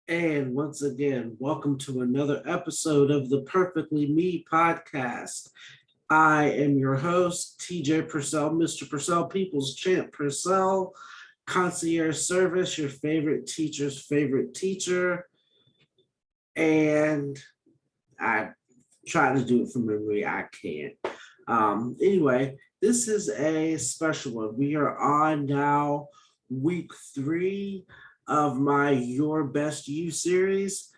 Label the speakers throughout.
Speaker 1: And once again, welcome to another episode of the Perfectly Me podcast. I am your host, TJ Purcell, Mr. Purcell, People's Champ Purcell, concierge service, your favorite teacher's favorite teacher. And I try to do it from memory, I can't. Anyway, this is a special one. We are on now week 3 of my Your Best You series.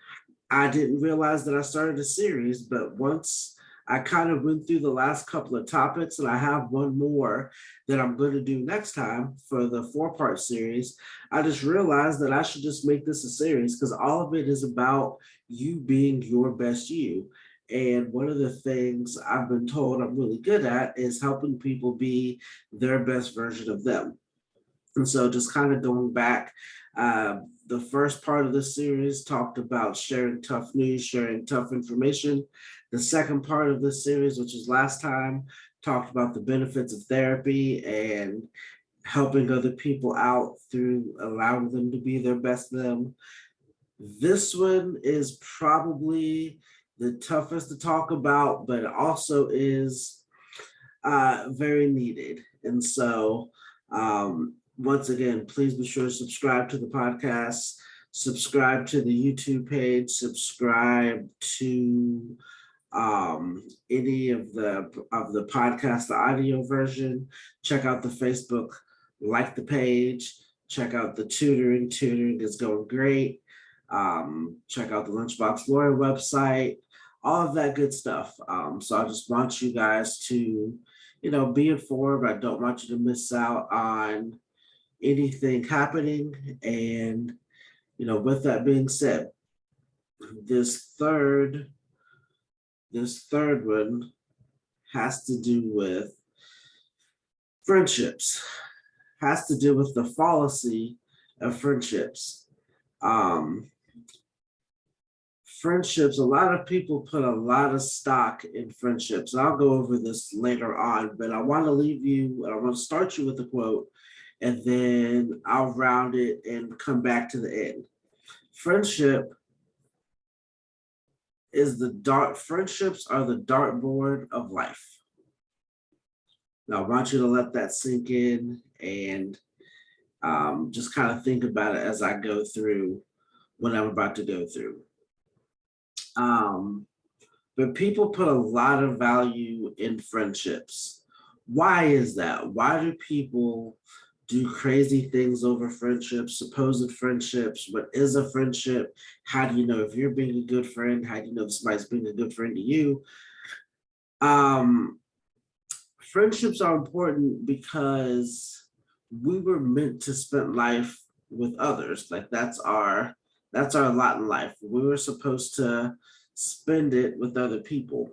Speaker 1: I didn't realize that I started a series, but once I kind of went through the last couple of topics, and I have one more that I'm going to do next time for the 4-part series, I just realized that I should just make this a series because all of it is about you being your best you. And one of the things I've been told I'm really good at is helping people be their best version of them. And so just kind of going back, the first part of the series talked about sharing tough news, sharing tough information. The second part of the series, which was last time, talked about the benefits of therapy and helping other people out through allowing them to be their best them. This one is probably the toughest to talk about, but it also is very needed. And so, once again, please be sure to subscribe to the podcast, subscribe to the YouTube page, subscribe to any of the podcast, the audio version. Check out the Facebook, like the page. Check out the tutoring. Tutoring is going great. Check out the Lunchbox Lawyer website. All of that good stuff. So I just want you guys to, be informed. I don't want you to miss out on anything happening. And, with that being said, this third one has to do with friendships, has to do with the fallacy of friendships. Um, Friendships, a lot of people put a lot of stock in friendships. And I'll go over this later on, but I want to leave you, I want to start you with a quote, and then I'll round it and come back to the end. Friendship friendships are the dartboard of life. Now I want you to let that sink in and just kind of think about it as I go through what I'm about to go through. But people put a lot of value in friendships. Why is that? Why do people do crazy things over friendships, supposed friendships? What is a friendship? How do you know if you're being a good friend? How do you know if somebody's being a good friend to you? Um, Friendships are important because we were meant to spend life with others. Like that's our lot in life. We were supposed to spend it with other people.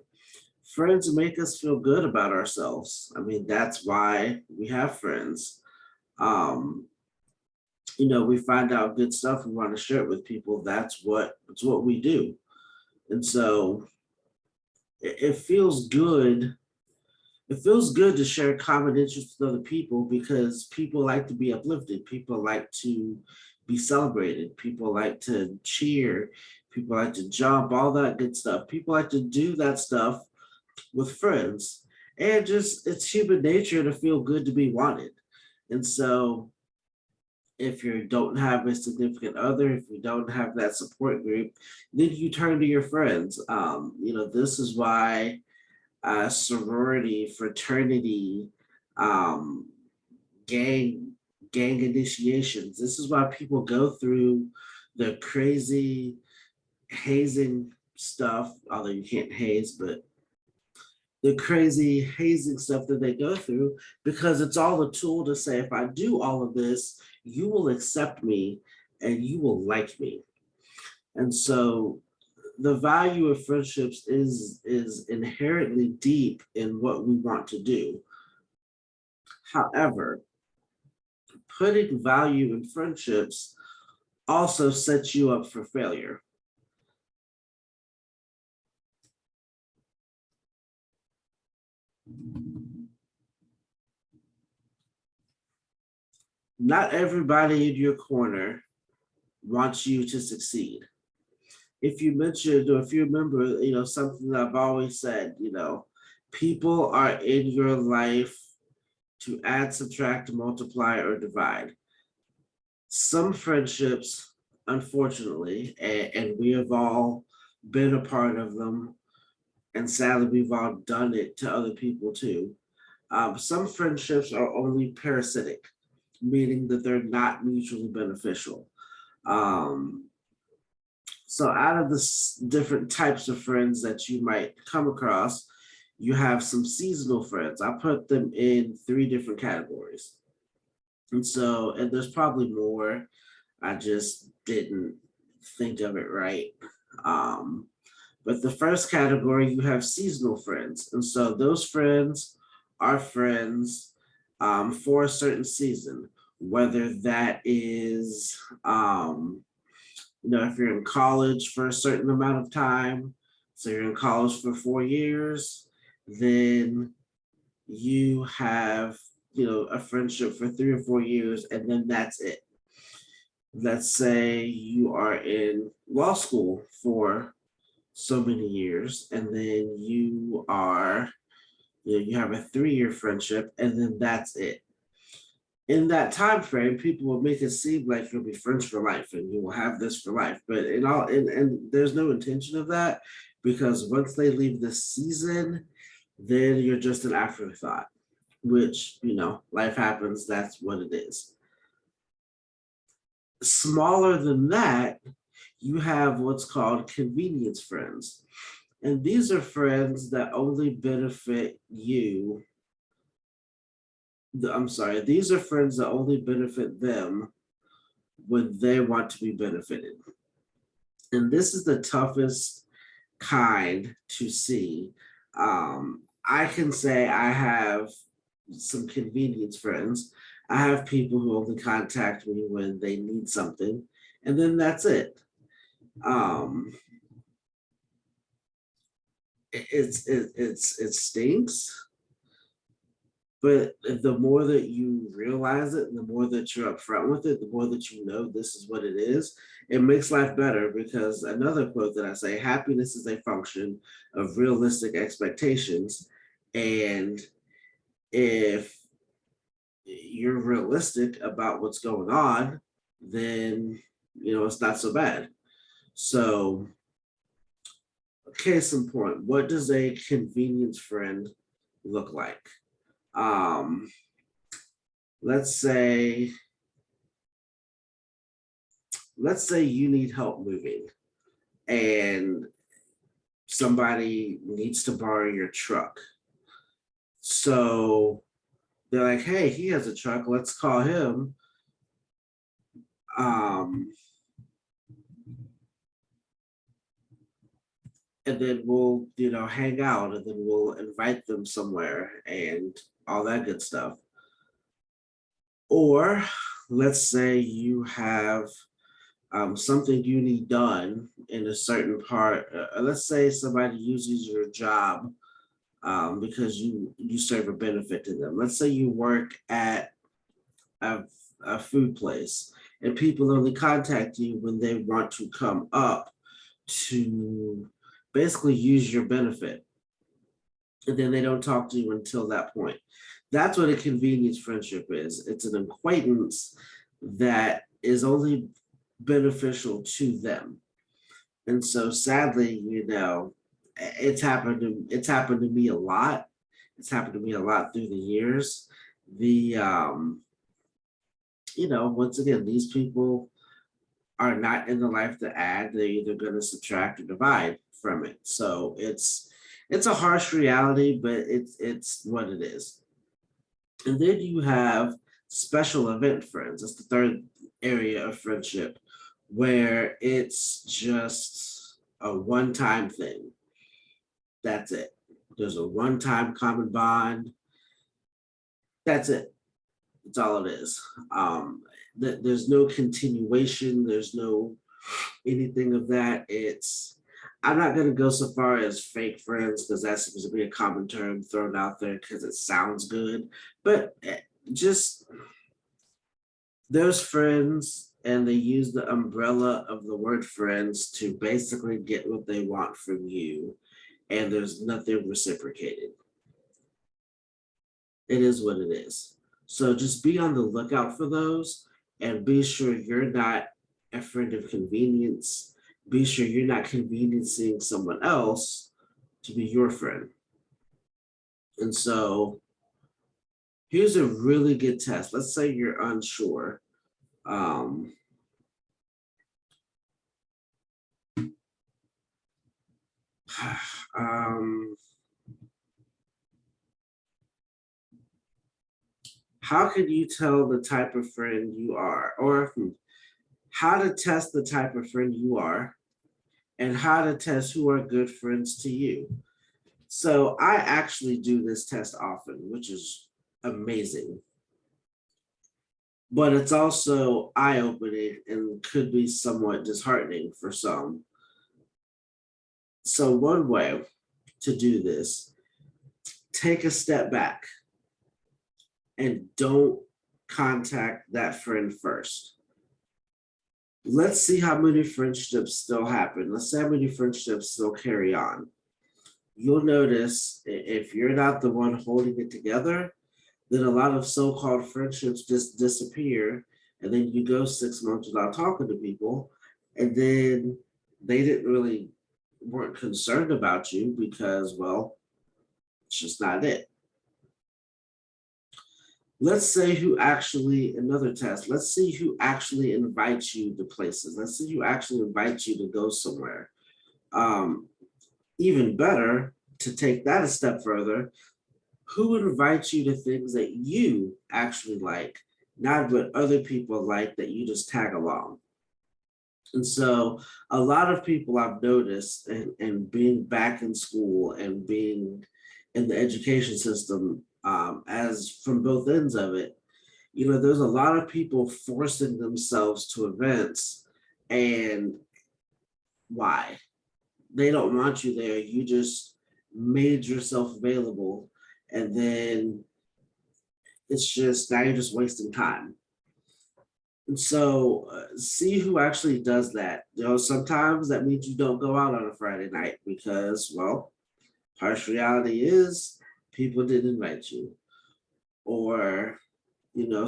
Speaker 1: Friends make us feel good about ourselves. I mean, that's why we have friends. Um, we find out good stuff, we want to share it with people. It's what we do. And so it feels good. It feels good to share common interests with other people because people like to be uplifted. People like to be celebrated. People like to cheer. People like to jump, all that good stuff. People like to do that stuff with friends. And just it's human nature to feel good to be wanted. And so if you don't have a significant other, if you don't have that support group, then you turn to your friends. This is why sorority, fraternity, um, gang, gang initiations. This is why people go through the crazy hazing stuff, although you can't haze, but the crazy hazing stuff that they go through, because it's all a tool to say, if I do all of this, you will accept me and you will like me. And so the value of friendships is inherently deep in what we want to do. However, putting value in friendships also sets you up for failure. Not everybody in your corner wants you to succeed. If you mentioned, or if you remember, something that I've always said, people are in your life to add, subtract, multiply, or divide. Some friendships, unfortunately, and we have all been a part of them, and sadly, we've all done it to other people too. Some friendships are only parasitic, meaning that they're not mutually beneficial. Um, so, out of the different types of friends that you might come across, you have some seasonal friends. I put them in three different categories. And there's probably more. I just didn't think of it right. Um, but the first category, you have seasonal friends. And so those friends are friends for a certain season, whether that is, if you're in college for a certain amount of time, so you're in college for 4 years, then you have, a friendship for 3 or 4 years, and then that's it. Let's say you are in law school for so many years, and then you have a 3 year friendship, and then that's it. In that time frame, people will make it seem like you'll be friends for life and you will have this for life. But and there's no intention of that, because once they leave the season, then you're just an afterthought, which, life happens, that's what it is. Smaller than that, you have what's called convenience friends. And these are friends that only benefit you. I'm sorry, these are friends that only benefit them when they want to be benefited. And this is the toughest kind to see. I can say I have some convenience friends. I have people who only contact me when they need something, and then that's it. Um, it stinks, but the more that you realize it, and the more that you're upfront with it, the more that you know this is what it is, it makes life better. Because another quote that I say, happiness is a function of realistic expectations. And if you're realistic about what's going on, then, it's not so bad. So, case in point, what does a convenience friend look like? Um, let's say you need help moving, and somebody needs to borrow your truck. So they're like, hey, he has a truck, let's call him. And then we'll, hang out, and then we'll invite them somewhere and all that good stuff. Or let's say you have something you need done in a certain part. Let's say somebody uses your job because you serve a benefit to them. Let's say you work at a food place, and people only contact you when they want to come up to basically use your benefit, and then they don't talk to you until that point. That's what a convenience friendship is. It's an acquaintance that is only beneficial to them. And so sadly, it's happened to me a lot. It's happened to me a lot through the years. The Once again, these people are not in the life to add. They're either going to subtract or divide from it. So it's a harsh reality, but it's what it is. And then you have special event friends. That's the third area of friendship, where it's just a one-time thing. That's it. There's a one-time common bond. That's it. That's all it is. There's no continuation. There's no anything of that. I'm not going to go so far as fake friends, because that seems to be a common term thrown out there because it sounds good. But just those friends, and they use the umbrella of the word friends to basically get what they want from you, and there's nothing reciprocated. It is what it is. So just be on the lookout for those and be sure you're not a friend of convenience. Be sure you're not conveniencing someone else to be your friend. And so here's a really good test. Let's say you're unsure. Um, um, how can you tell the type of friend you are, or how to test the type of friend you are, and how to test who are good friends to you? So I actually do this test often, which is amazing, but it's also eye-opening and could be somewhat disheartening for some. So one way to do this, take a step back and don't contact that friend first. Let's see how many friendships still happen. Let's see how many friendships still carry on. You'll notice if you're not the one holding it together, then a lot of so-called friendships just disappear. And then you go 6 months without talking to people. And then they didn't really weren't concerned about you because, well, it's just not it. Let's say who actually, another test, let's see who actually invites you to places. Let's see who actually invites you to go somewhere. Even better, to take that a step further, who invites you to things that you actually like, not what other people like that you just tag along. And so a lot of people I've noticed, and being back in school and being in the education system, as from both ends of it, there's a lot of people forcing themselves to events, and why? They don't want you there. You just made yourself available, and then it's just now you're just wasting time. And so see who actually does that. Sometimes that means you don't go out on a Friday night because, well, harsh reality is people didn't invite you. Or,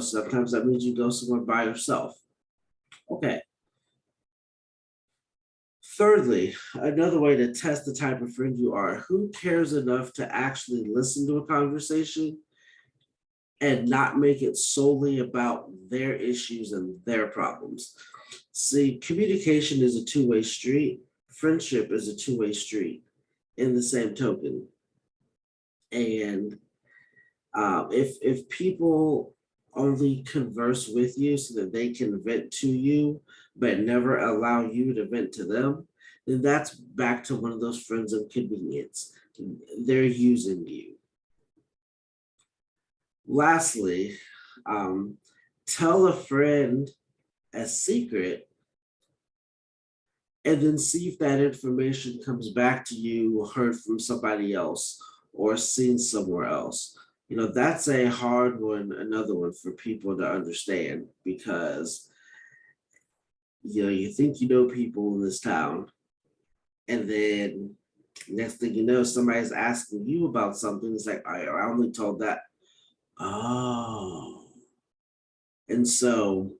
Speaker 1: sometimes that means you go somewhere by yourself. Okay. Thirdly, another way to test the type of friend you are, who cares enough to actually listen to a conversation and not make it solely about their issues and their problems. See, communication is a two-way street. Friendship is a two-way street in the same token. And if people only converse with you so that they can vent to you, but never allow you to vent to them, then that's back to one of those friends of convenience. They're using you. Lastly, tell a friend a secret and then see if that information comes back to you, heard from somebody else, or seen somewhere else. That's a hard one, another one for people to understand because, you think you know people in this town, and then next thing you know, somebody's asking you about something. It's like, I only told that. Oh. And so,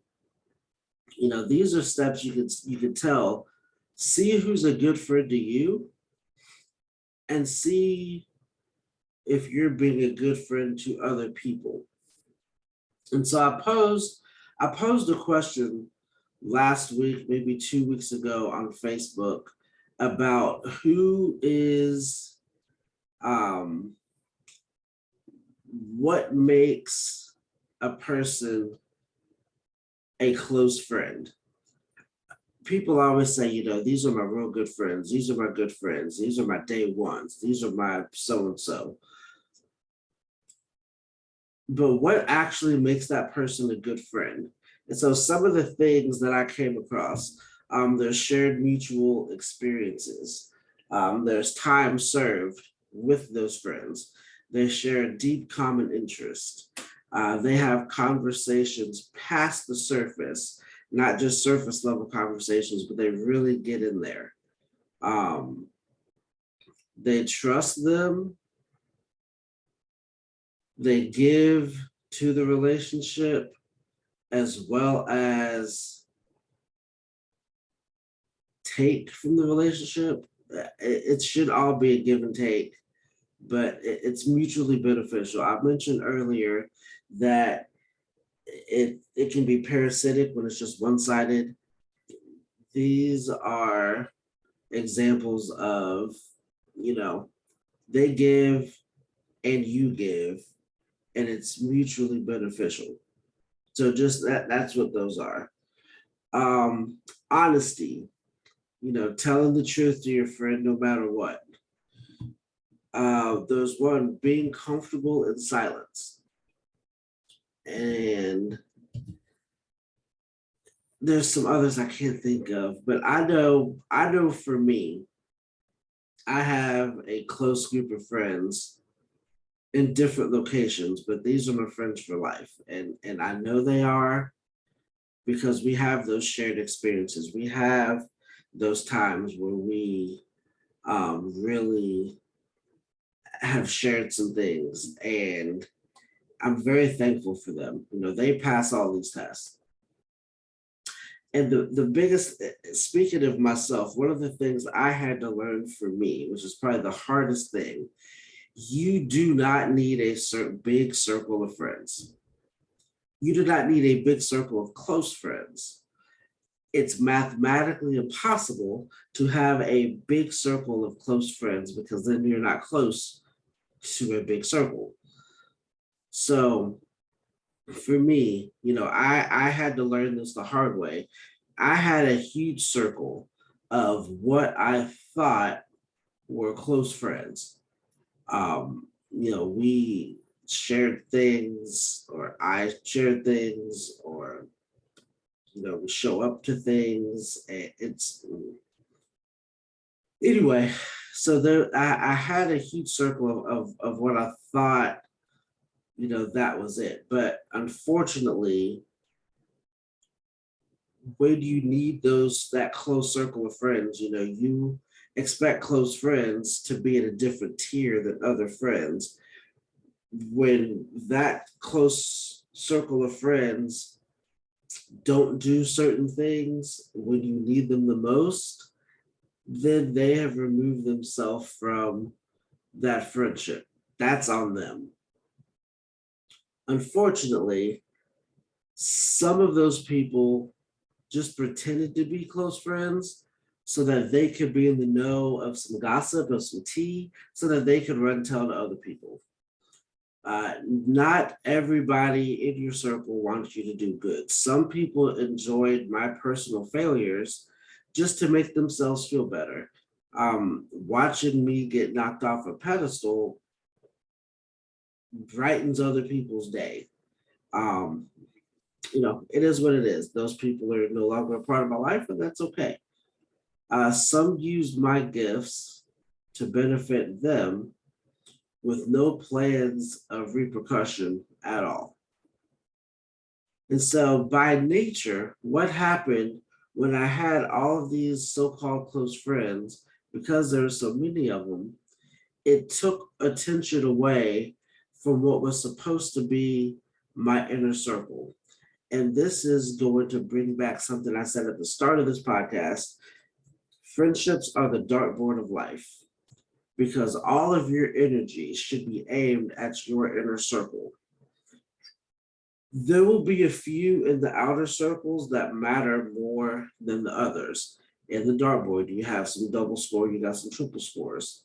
Speaker 1: these are steps you could tell. See who's a good friend to you, and see if you're being a good friend to other people. And so I posed a question last week, maybe 2 weeks ago on Facebook about who is what makes a person a close friend. People always say, these are my real good friends. These are my good friends. These are my day ones. These are my so-and-so. But what actually makes that person a good friend? And so some of the things that I came across, there's shared mutual experiences. There's time served with those friends. They share deep common interest. They have conversations past the surface not just surface level conversations, but they really get in there. They trust them, they give to the relationship as well as take from the relationship. It should all be a give and take, but it's mutually beneficial. I mentioned earlier that it can be parasitic when it's just one-sided. These are examples of, they give and you give, and it's mutually beneficial. So just that's what those are. Honesty, telling the truth to your friend no matter what. There's one, being comfortable in silence. And there's some others I can't think of, but I know for me, I have a close group of friends in different locations, but these are my friends for life. And I know they are because we have those shared experiences. We have those times where we really have shared some things, and I'm very thankful for them. They pass all these tests. And the biggest, speaking of myself, one of the things I had to learn for me, which is probably the hardest thing, you do not need a big circle of friends. You do not need a big circle of close friends. It's mathematically impossible to have a big circle of close friends because then you're not close to a big circle. So for me, I had to learn this the hard way. I had a huge circle of what I thought were close friends. We shared things, or I shared things, or we show up to things. And it's anyway. So there, I had a huge circle of what I thought, that was it. But unfortunately, when you need that close circle of friends, you expect close friends to be in a different tier than other friends. When that close circle of friends don't do certain things when you need them the most, then they have removed themselves from that friendship. That's on them. Unfortunately, some of those people just pretended to be close friends so that they could be in the know of some gossip, of some tea, so that they could run tell to other people. Not everybody in your circle wants you to do good. Some people enjoyed my personal failures just to make themselves feel better. Watching me get knocked off a pedestal brightens other people's day. Um, it is what it is. Those people are no longer a part of my life, and that's okay. Some use my gifts to benefit them with no plans of repercussion at all. And so, by nature, what happened when I had all of these so called close friends, because there are so many of them, it took attention away from what was supposed to be my inner circle. And this is going to bring back something I said at the start of this podcast. Friendships are the dartboard of life, because all of your energy should be aimed at your inner circle. There will be a few in the outer circles that matter more than the others. In the dartboard, you have some double score, you got some triple scores.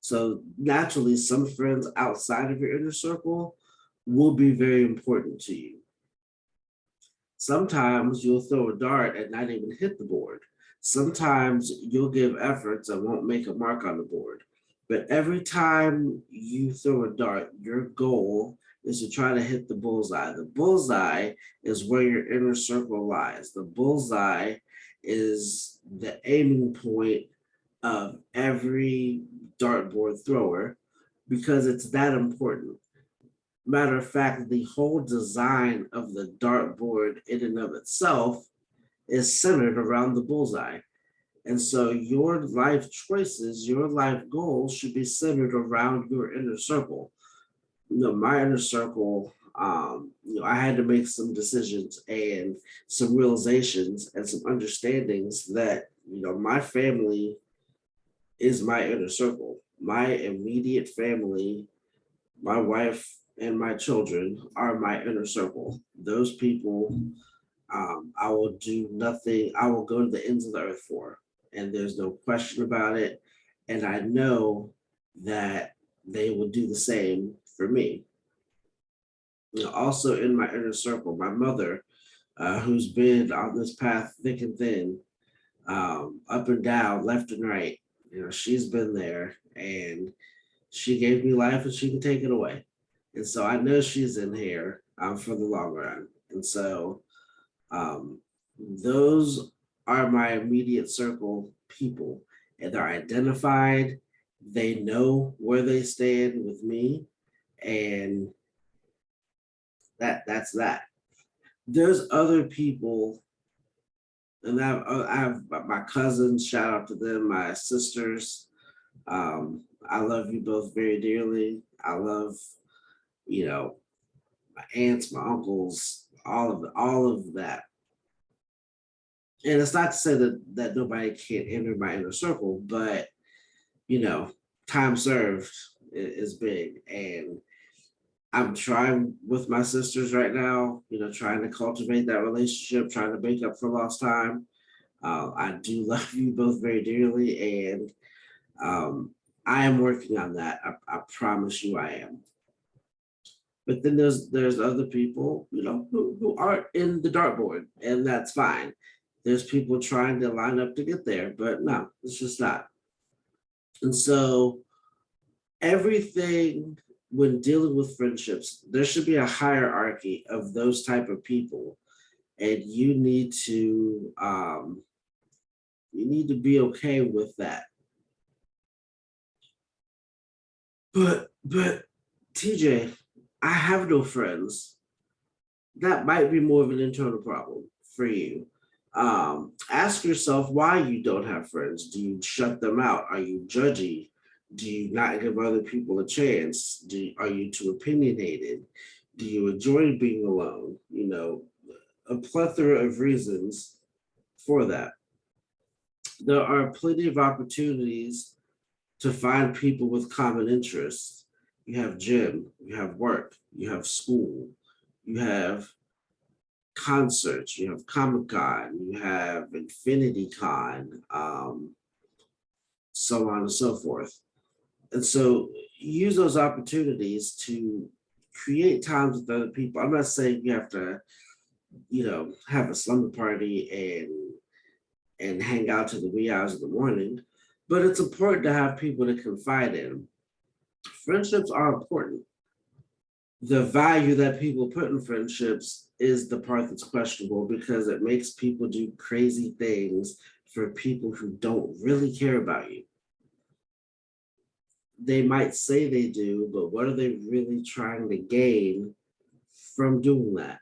Speaker 1: So naturally, some friends outside of your inner circle will be very important to you. Sometimes you'll throw a dart and not even hit the board. Sometimes you'll give efforts and won't make a mark on the board. But every time you throw a dart, your goal is to try to hit the bullseye. The bullseye is where your inner circle lies. The bullseye is the aiming point of every dartboard thrower because it's that important. Matter of fact, the whole design of the dartboard in and of itself is centered around the bullseye. And so your life choices, your life goals should be centered around your inner circle. My inner circle, I had to make some decisions and some realizations and some understandings that, my family is my inner circle. My immediate family, my wife and my children are my inner circle. Those people, I will do nothing, I will go to the ends of the earth for. And there's no question about it. And I know that they will do the same for me. Also in my inner circle, my mother, who's been on this path thick and thin, up and down, left and right. She's been there and she gave me life and she can take it away. And so I know she's in here for the long run. And so um, those are my immediate circle people, and they're identified. They know where they stand with me, and that's that. There's other people, and I have my cousins. Shout out to them, my sisters. I love you both very dearly. I love, you know, my aunts, my uncles, all of that. And it's not to say that nobody can't enter my inner circle, but you know, time served is big, and I'm trying with my sisters right now. Trying to cultivate that relationship, trying to make up for lost time. I do love you both very dearly, and um, I am working on that. I promise you, I am. But then there's other people, who aren't in the dartboard, and that's fine. There's people trying to line up to get there, but no, it's just not. And so everything when dealing with friendships, there should be a hierarchy of those type of people, and you need to be okay with that. But TJ, I have no friends. That might be more of an internal problem for you. Ask yourself why you don't have friends. Do you shut them out? Are you judgy? Do you not give other people a chance? Are you too opinionated? Do you enjoy being alone? A plethora of reasons for that. There are plenty of opportunities to find people with common interests. You have gym, you have work, you have school, you have concerts, you have Comic Con, you have Infinity Con, so on and so forth. And so use those opportunities to create times with other people. I'm not saying you have to, have a slumber party and hang out to the wee hours of the morning, but it's important to have people to confide in. Friendships are important. The value that people put in friendships is the part that's questionable because it makes people do crazy things for people who don't really care about you. They might say they do, but what are they really trying to gain from doing that?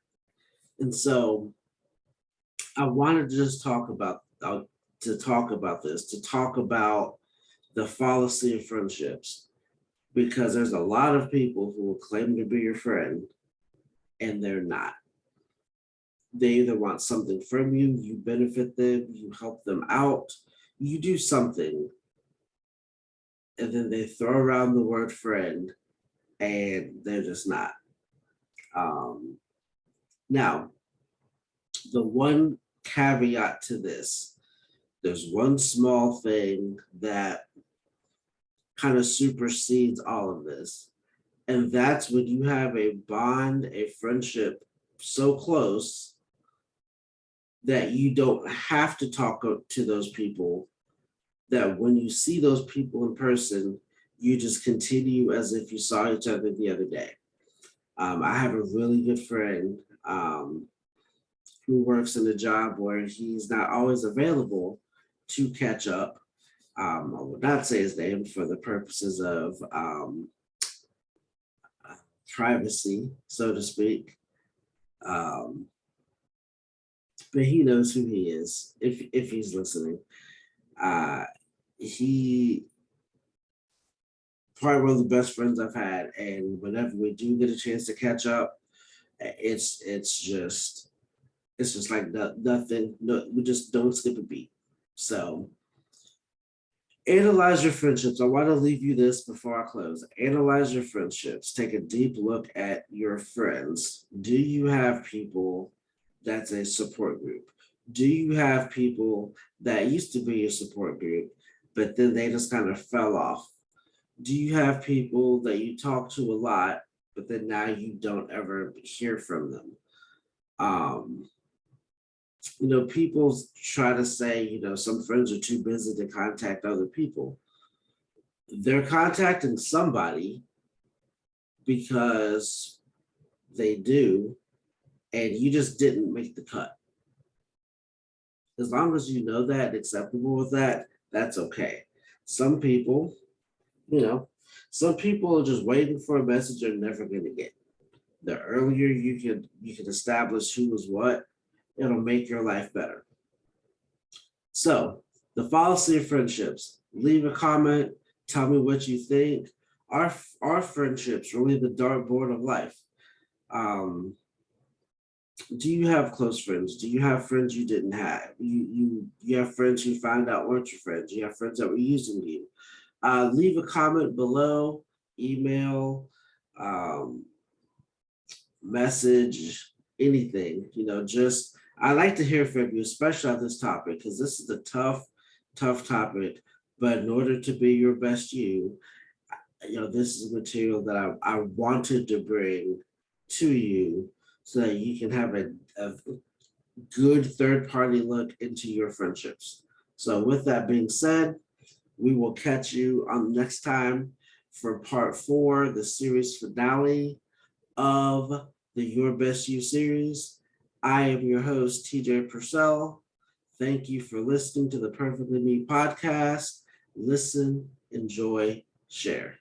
Speaker 1: And so I wanted to just talk about the fallacy of friendships, because there's a lot of people who will claim to be your friend and they're not. They either want something from you, you benefit them, you help them out, you do something, and then they throw around the word friend and they're just not. Now, the one caveat to this, there's one small thing that kind of supersedes all of this. And that's when you have a bond, a friendship so close that you don't have to talk to those people, that when you see those people in person, you just continue as if you saw each other the other day. I have a really good friend who works in a job where he's not always available to catch up. I would not say his name for the purposes of privacy, so to speak. but he knows who he is if he's listening. Uh, he probably one of the best friends I've had, and whenever we do get a chance to catch up, it's just like nothing. No, we just don't skip a beat. So analyze your friendships. I want to leave you this before I close. Analyze your friendships. Take a deep look at your friends. Do you have people that's a support group? Do you have people that used to be your support group, but then they just kind of fell off? Do you have people that you talk to a lot, but then now you don't ever hear from them? Um, People try to say, some friends are too busy to contact other people. They're contacting somebody because they do, and you just didn't make the cut. As long as you know that, acceptable with that, that's okay. Some people, you know, some people are just waiting for a message they're never going to get. The earlier you can establish who was what, it'll make your life better. So, the fallacy of friendships. Leave a comment. Tell me what you think. Our friendships really the dartboard of life. Um, do you have close friends? Do you have friends you didn't have? You have friends you found out weren't your friends. You have friends that were using you. Leave a comment below. Email, um, message, anything. Just I like to hear from you, especially on this topic, because this is a tough topic. But in order to be your best this is material that I wanted to bring to you so that you can have a good third party look into your friendships. So, with that being said, we will catch you on next time for part 4, the series finale of the Your Best You series. I am your host, TJ Purcell. Thank you for listening to the Perfectly Me podcast. Listen, enjoy, share.